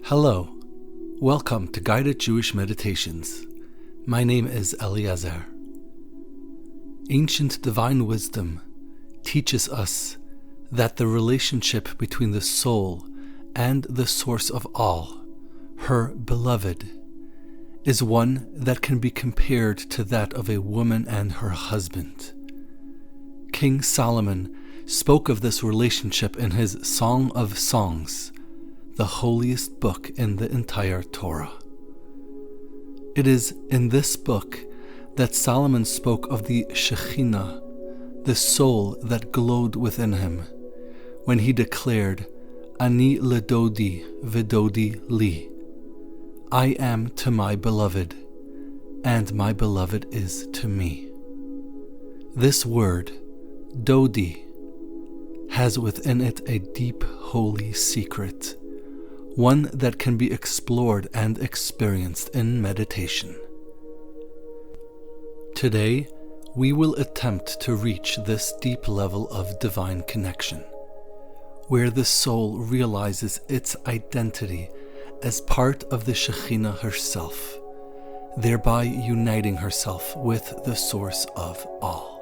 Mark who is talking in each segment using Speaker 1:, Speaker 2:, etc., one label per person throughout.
Speaker 1: Hello, welcome to Guided Jewish Meditations. My name is Eliezer. Ancient divine wisdom teaches us that the relationship between the soul and the source of all, her beloved, is one that can be compared to that of a woman and her husband. King Solomon spoke of this relationship in his Song of Songs, the holiest book in the entire Torah. It is in this book that Solomon spoke of the Shekhinah, the soul that glowed within him, when he declared, Ani leDodi v'Dodi li. I am to my beloved, and my beloved is to me. This word, Dodi, has within it a deep, holy secret, one that can be explored and experienced in meditation. Today, we will attempt to reach this deep level of divine connection, where the soul realizes its identity as part of the Shekhinah herself, thereby uniting herself with the source of all.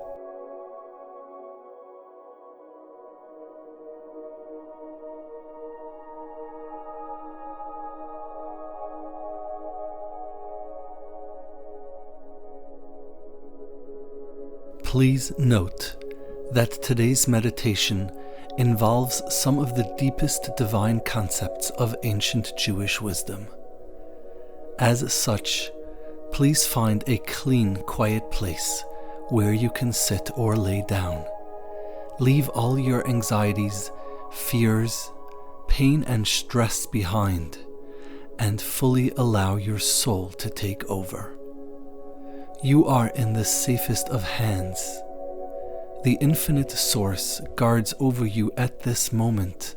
Speaker 1: Please note that today's meditation involves some of the deepest divine concepts of ancient Jewish wisdom. As such, please find a clean, quiet place where you can sit or lay down. Leave all your anxieties, fears, pain, and stress behind, and fully allow your soul to take over. You are in the safest of hands. The infinite source guards over you at this moment,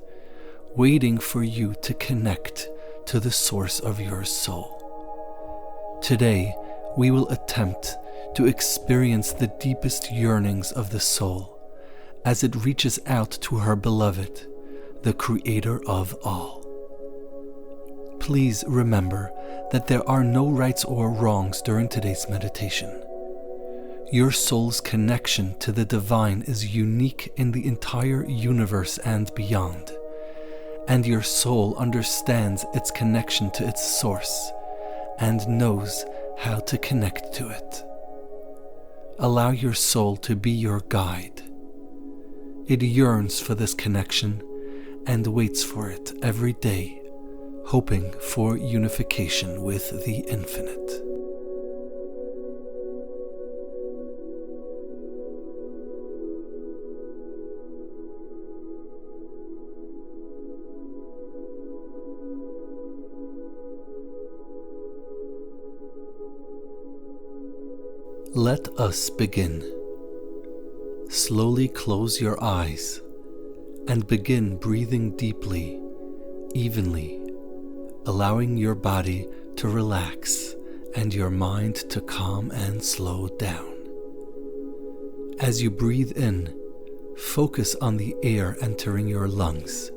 Speaker 1: waiting for you to connect to the source of your soul. Today, we will attempt to experience the deepest yearnings of the soul as it reaches out to her beloved, the Creator of all. Please remember that there are no rights or wrongs during today's meditation. Your soul's connection to the divine is unique in the entire universe and beyond, and your soul understands its connection to its source and knows how to connect to it. Allow your soul to be your guide. It yearns for this connection and waits for it every day, hoping for unification with the infinite. Let us begin. Slowly close your eyes and begin breathing deeply, evenly, allowing your body to relax and your mind to calm and slow down. As you breathe in, focus on the air entering your lungs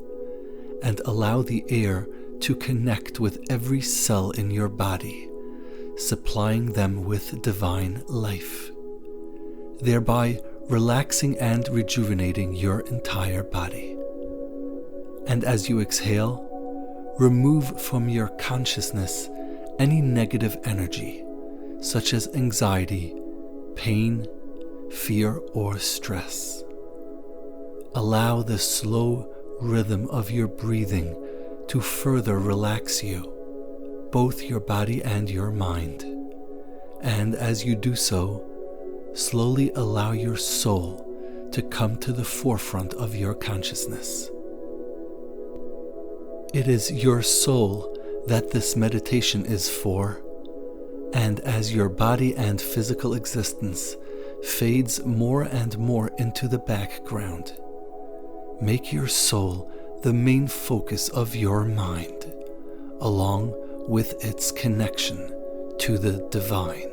Speaker 1: and allow the air to connect with every cell in your body, supplying them with divine life, thereby relaxing and rejuvenating your entire body. And as you exhale, remove from your consciousness any negative energy, such as anxiety, pain, fear, or stress. Allow the slow rhythm of your breathing to further relax you, both your body and your mind. And as you do so, slowly allow your soul to come to the forefront of your consciousness. It is your soul that this meditation is for, and as your body and physical existence fades more and more into the background, make your soul the main focus of your mind, along with its connection to the divine.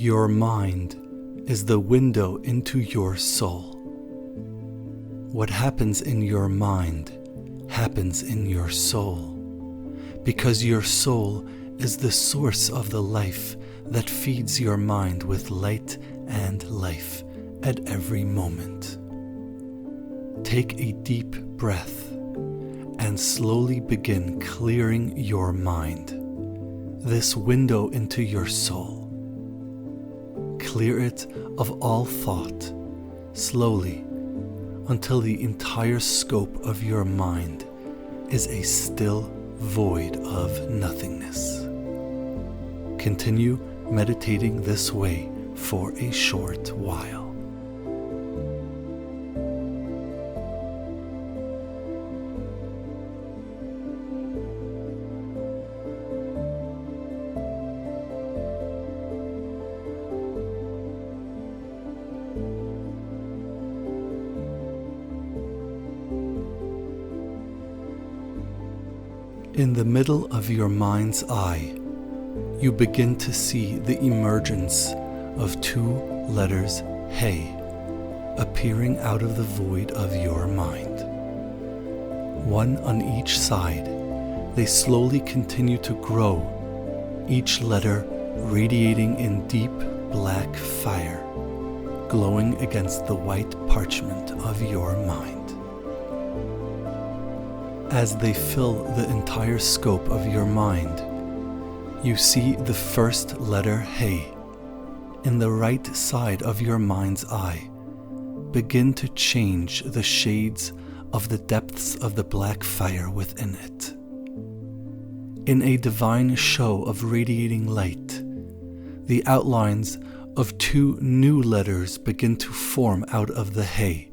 Speaker 1: Your mind is the window into your soul. What happens in your mind happens in your soul, because your soul is the source of the life that feeds your mind with light and life at every moment. Take a deep breath and slowly begin clearing your mind, this window into your soul. Clear it of all thought, slowly, until the entire scope of your mind is a still void of nothingness. Continue meditating this way for a short while. In the middle of your mind's eye, you begin to see the emergence of two letters Hey appearing out of the void of your mind. One on each side, they slowly continue to grow, each letter radiating in deep black fire, glowing against the white parchment of your mind. As they fill the entire scope of your mind, you see the first letter Hey in the right side of your mind's eye begin to change the shades of the depths of the black fire within it. In a divine show of radiating light, the outlines of two new letters begin to form out of the Hey,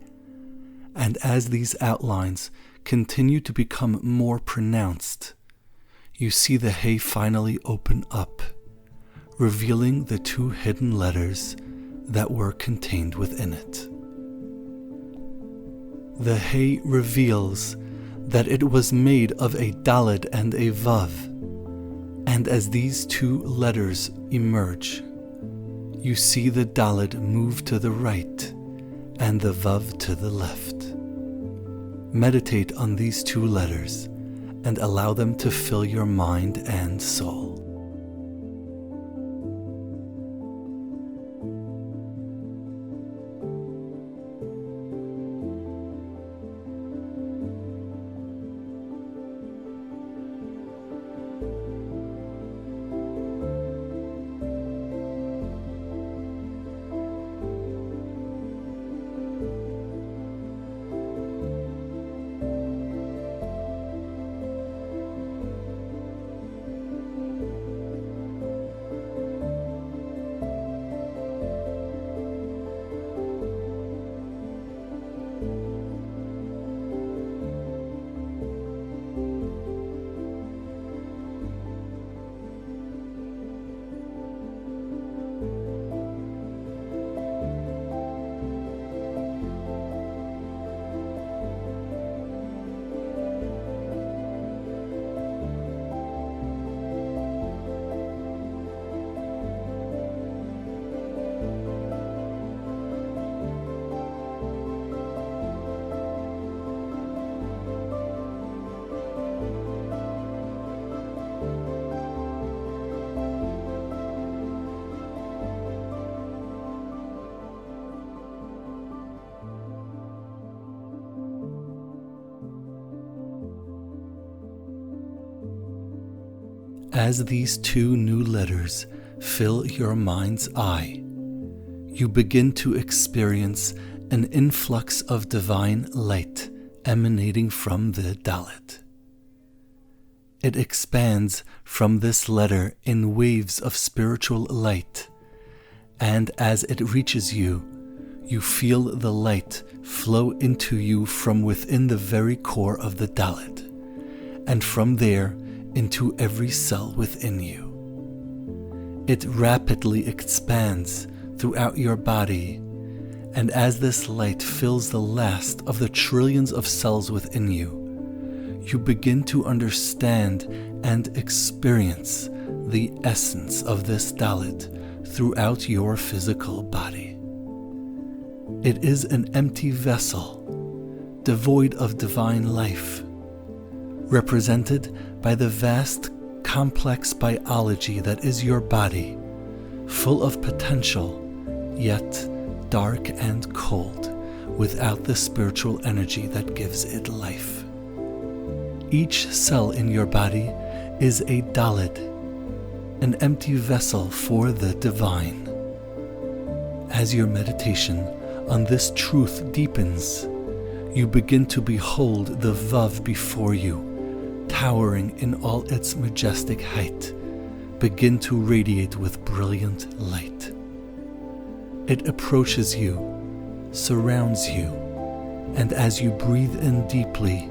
Speaker 1: and as these outlines continue to become more pronounced, you see the Hey finally open up, revealing the two hidden letters that were contained within it. The Hey reveals that it was made of a Daled and a Vav, and as these two letters emerge, you see the Daled move to the right and the Vav to the left. Meditate on these two letters and allow them to fill your mind and soul. As these two new letters fill your mind's eye, you begin to experience an influx of divine light emanating from the Dalet. It expands from this letter in waves of spiritual light, and as it reaches you, you feel the light flow into you from within the very core of the Dalet, and from there into every cell within you. It rapidly expands throughout your body, and as this light fills the last of the trillions of cells within you, you begin to understand and experience the essence of this Dalet throughout your physical body. It is an empty vessel, devoid of divine life, represented by the vast, complex biology that is your body, full of potential, yet dark and cold, without the spiritual energy that gives it life. Each cell in your body is a Daled, an empty vessel for the divine. As your meditation on this truth deepens, you begin to behold the Vav before you, towering in all its majestic height, begin to radiate with brilliant light. It approaches you, surrounds you, and as you breathe in deeply,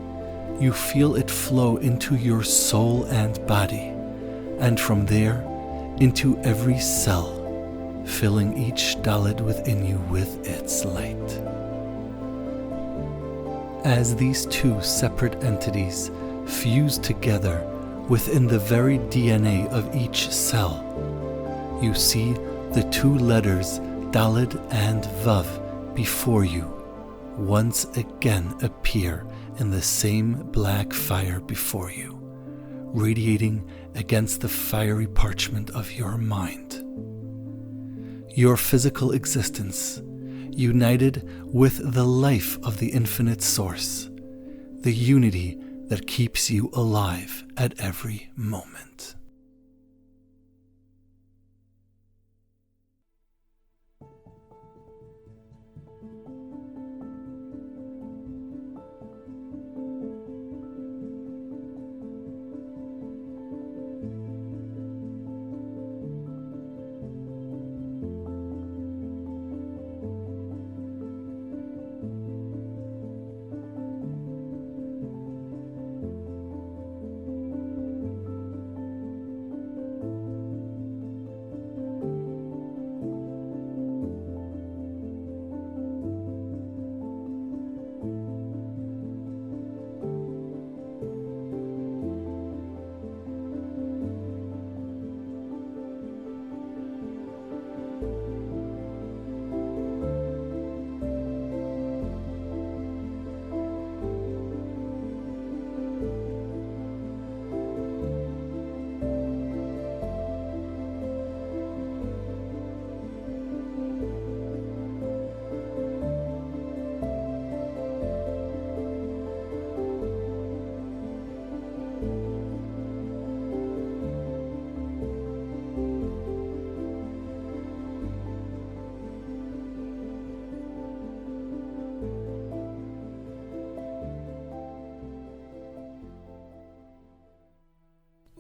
Speaker 1: you feel it flow into your soul and body, and from there into every cell, filling each Daled within you with its light. As these two separate entities fuse together within the very DNA of each cell, you see the two letters Daled and Vav before you once again appear in the same black fire before you, radiating against the fiery parchment of your mind. Your physical existence, united with the life of the infinite source, the unity that keeps you alive at every moment.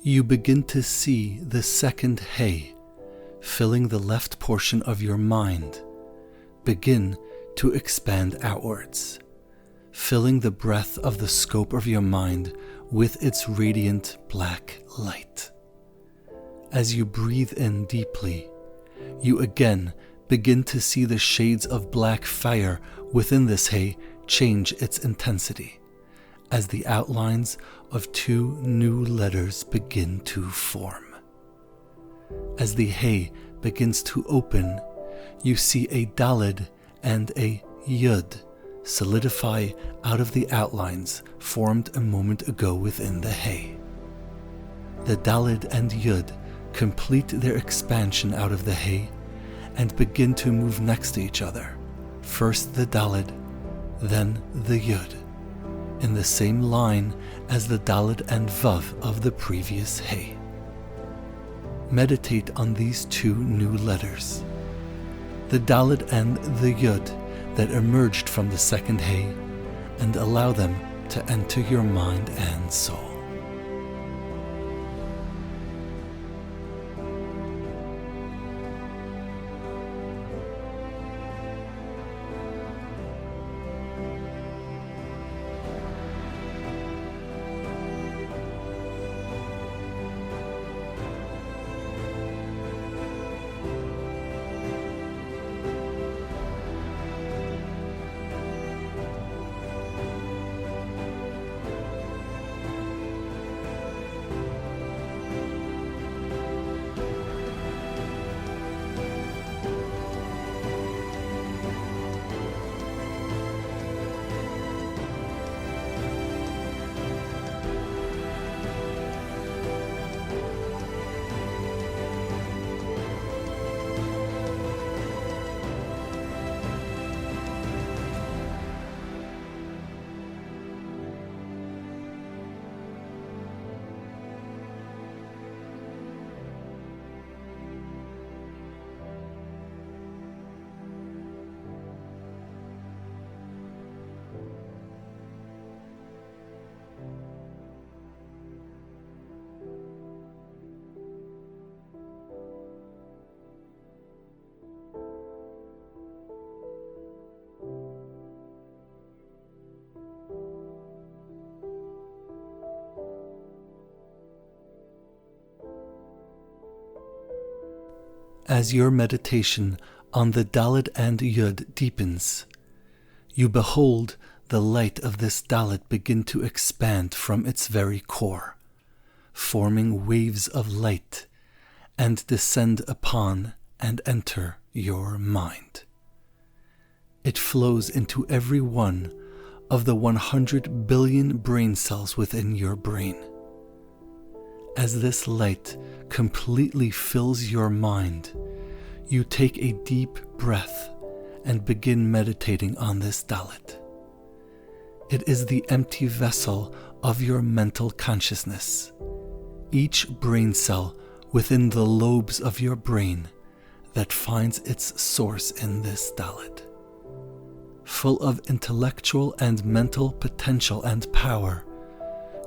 Speaker 1: You begin to see the second Hey, filling the left portion of your mind, begin to expand outwards, filling the breadth of the scope of your mind with its radiant black light. As you breathe in deeply, you again begin to see the shades of black fire within this Hey change its intensity, as the outlines of two new letters begin to form. As the Hey begins to open, you see a Daled and a Yud solidify out of the outlines formed a moment ago within the Hey. The Daled and Yud complete their expansion out of the Hey and begin to move next to each other, first the Daled, then the Yud, in the same line as the Daled and Vav of the previous Hey. Meditate on these two new letters, the Daled and the Yud that emerged from the second Hey, and allow them to enter your mind and soul. As your meditation on the Dalet and Yud deepens, you behold the light of this Dalet begin to expand from its very core, forming waves of light, and descend upon and enter your mind. It flows into every one of the 100 billion brain cells within your brain. As this light completely fills your mind, you take a deep breath and begin meditating on this Dalet. It is the empty vessel of your mental consciousness, each brain cell within the lobes of your brain that finds its source in this Dalet. Full of intellectual and mental potential and power,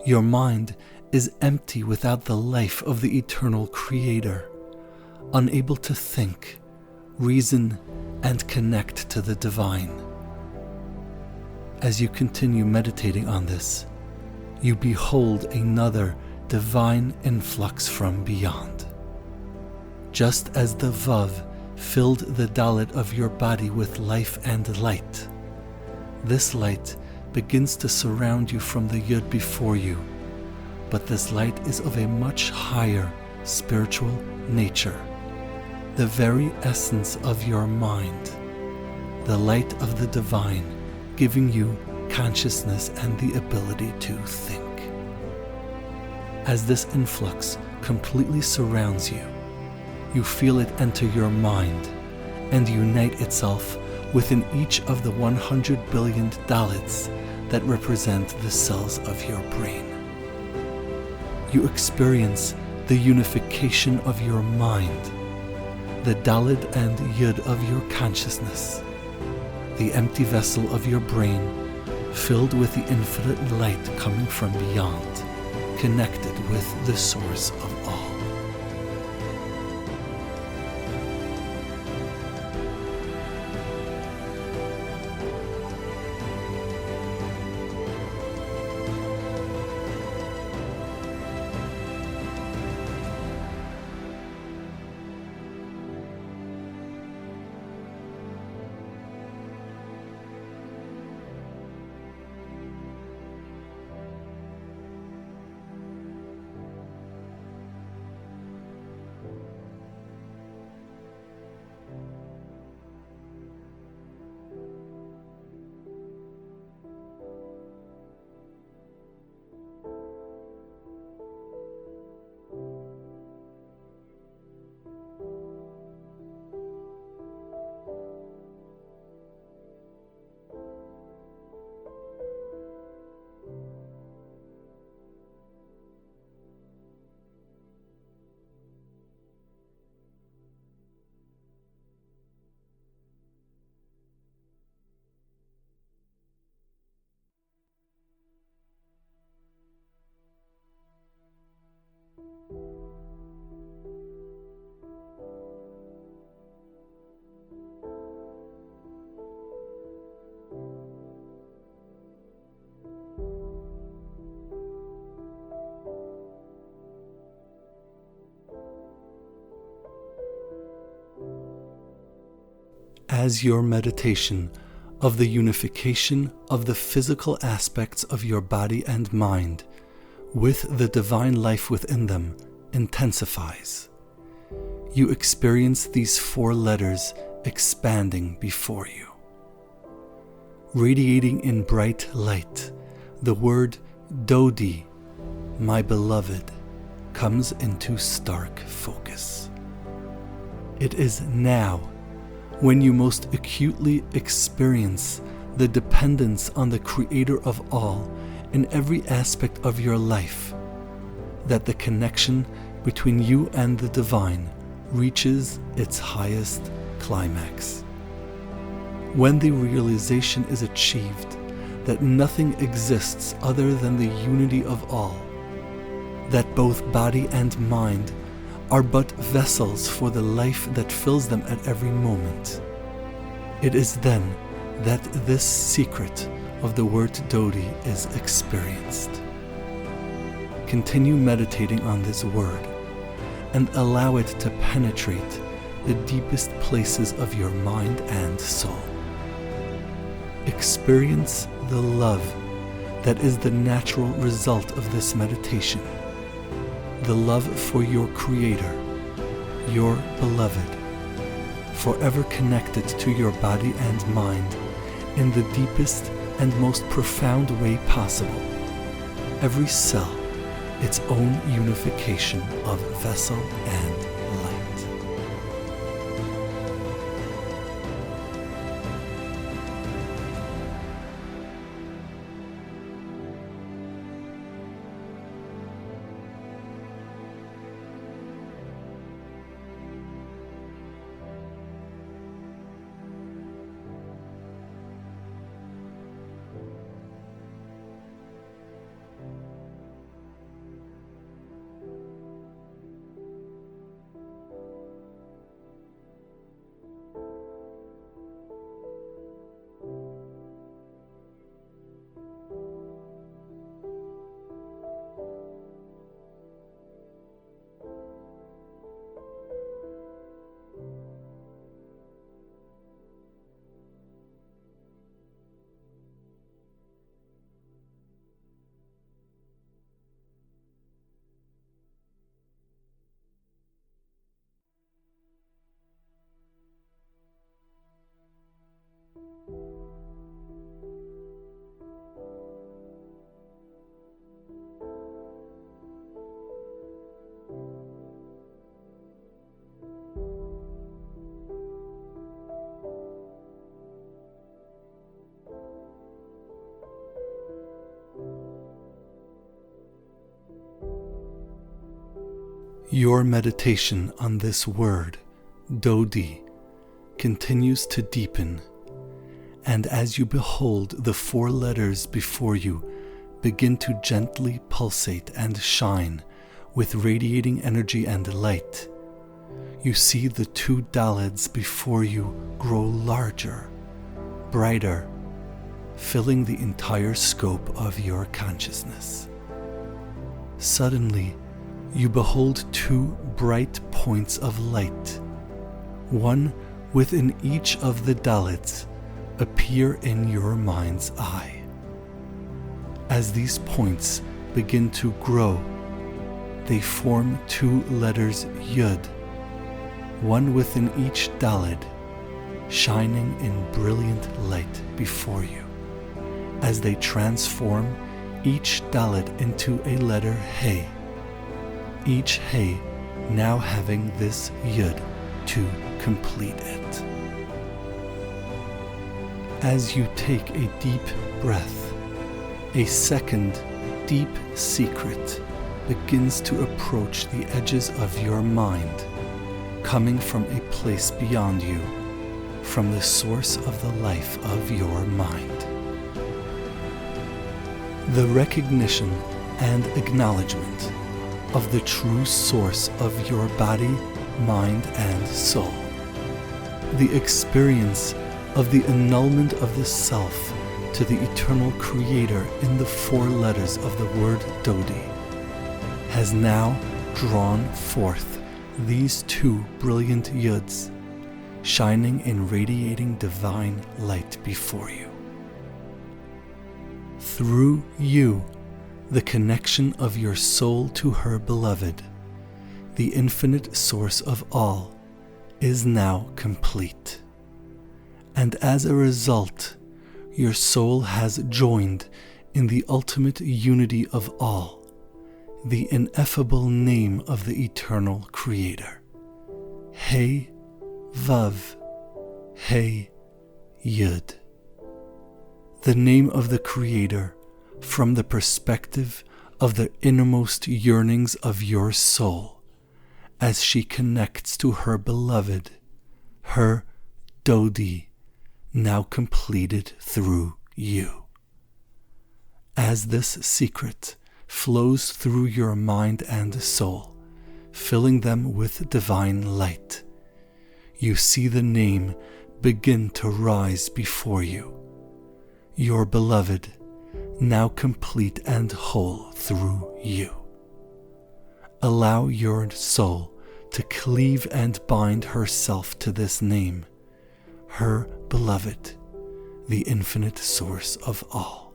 Speaker 1: your mind is empty without the life of the eternal Creator, unable to think, reason, and connect to the divine. As you continue meditating on this, you behold another divine influx from beyond. Just as the Vav filled the Dalet of your body with life and light, this light begins to surround you from the Yud before you, but this light is of a much higher spiritual nature, the very essence of your mind, the light of the divine, giving you consciousness and the ability to think. As this influx completely surrounds you, you feel it enter your mind and unite itself within each of the 100 billion Dalets that represent the cells of your brain. You experience the unification of your mind, the Dalet and Yud of your consciousness, the empty vessel of your brain filled with the infinite light coming from beyond, connected with the source of all. As your meditation of the unification of the physical aspects of your body and mind with the divine life within them intensifies, you experience these 4 letters expanding before you. Radiating in bright light, the word Dodi, my beloved, comes into stark focus. It is now, when you most acutely experience the dependence on the Creator of all in every aspect of your life, that the connection between you and the divine reaches its highest climax. When the realization is achieved that nothing exists other than the unity of all, that both body and mind are but vessels for the life that fills them at every moment, it is then that this secret of the word Dodi is experienced. Continue meditating on this word and allow it to penetrate the deepest places of your mind and soul. Experience the love that is the natural result of this meditation. The love for your Creator, your beloved, forever connected to your body and mind in the deepest and most profound way possible. Every cell, its own unification of vessel and light. Your meditation on this word, Dodi, continues to deepen, and as you behold the 4 letters before you begin to gently pulsate and shine with radiating energy and light, you see the 2 dalids before you grow larger, brighter, filling the entire scope of your consciousness. Suddenly, you behold 2 bright points of light, one within each of the dalids, appear in your mind's eye. As these points begin to grow, they form 2 letters Yud, one within each dalid, shining in brilliant light before you, as they transform each dalid into a letter He, each He now having this Yud to complete it. As you take a deep breath, a second deep secret begins to approach the edges of your mind, coming from a place beyond you, from the source of the life of your mind. The recognition and acknowledgement of the true source of your body, mind, and soul. The experience of the annulment of the self to the eternal Creator in the 4 letters of the word Dodi has now drawn forth these 2 brilliant Yuds, shining in radiating divine light before you. Through you, the connection of your soul to her beloved, the infinite source of all, is now complete. And as a result, your soul has joined in the ultimate unity of all, the ineffable name of the eternal Creator. He Vav, He Yud. The name of the Creator from the perspective of the innermost yearnings of your soul, as she connects to her beloved, her Dodi, now completed through you. As this secret flows through your mind and soul, filling them with divine light, you see the name begin to rise before you, your beloved, now complete and whole through you. Allow your soul to to cleave and bind herself to this name, her beloved, the infinite source of all.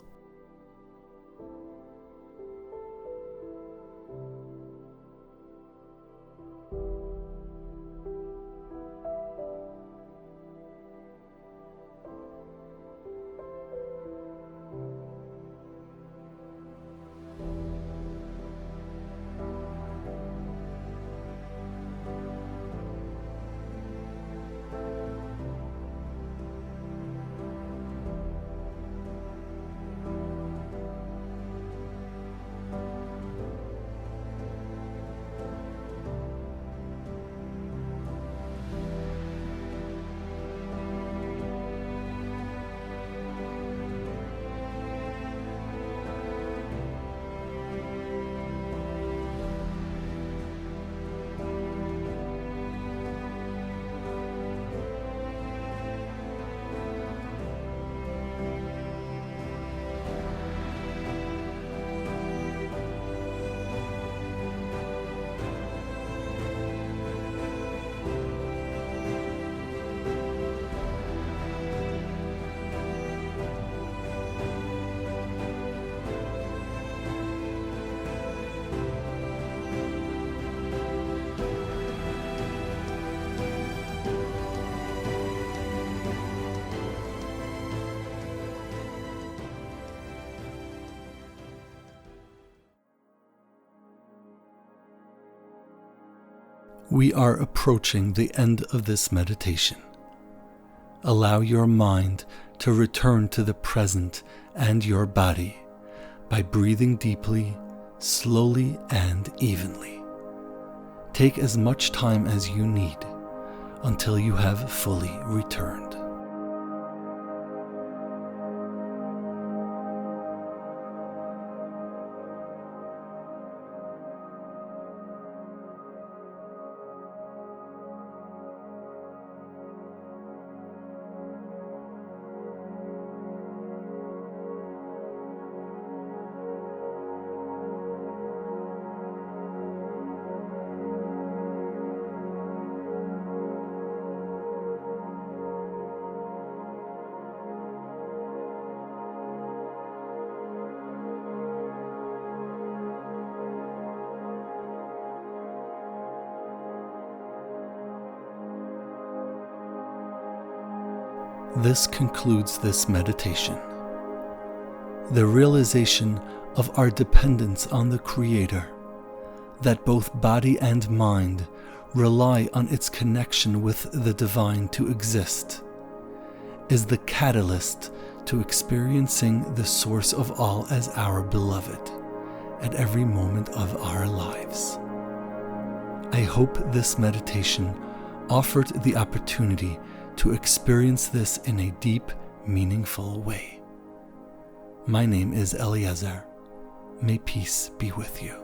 Speaker 1: We are approaching the end of this meditation. Allow your mind to return to the present and your body by breathing deeply, slowly, and evenly. Take as much time as you need until you have fully returned. This concludes this meditation. The realization of our dependence on the Creator, that both body and mind rely on its connection with the Divine to exist, is the catalyst to experiencing the Source of all as our beloved at every moment of our lives. I hope this meditation offered the opportunity to experience this in a deep, meaningful way. My name is Eliezer. May peace be with you.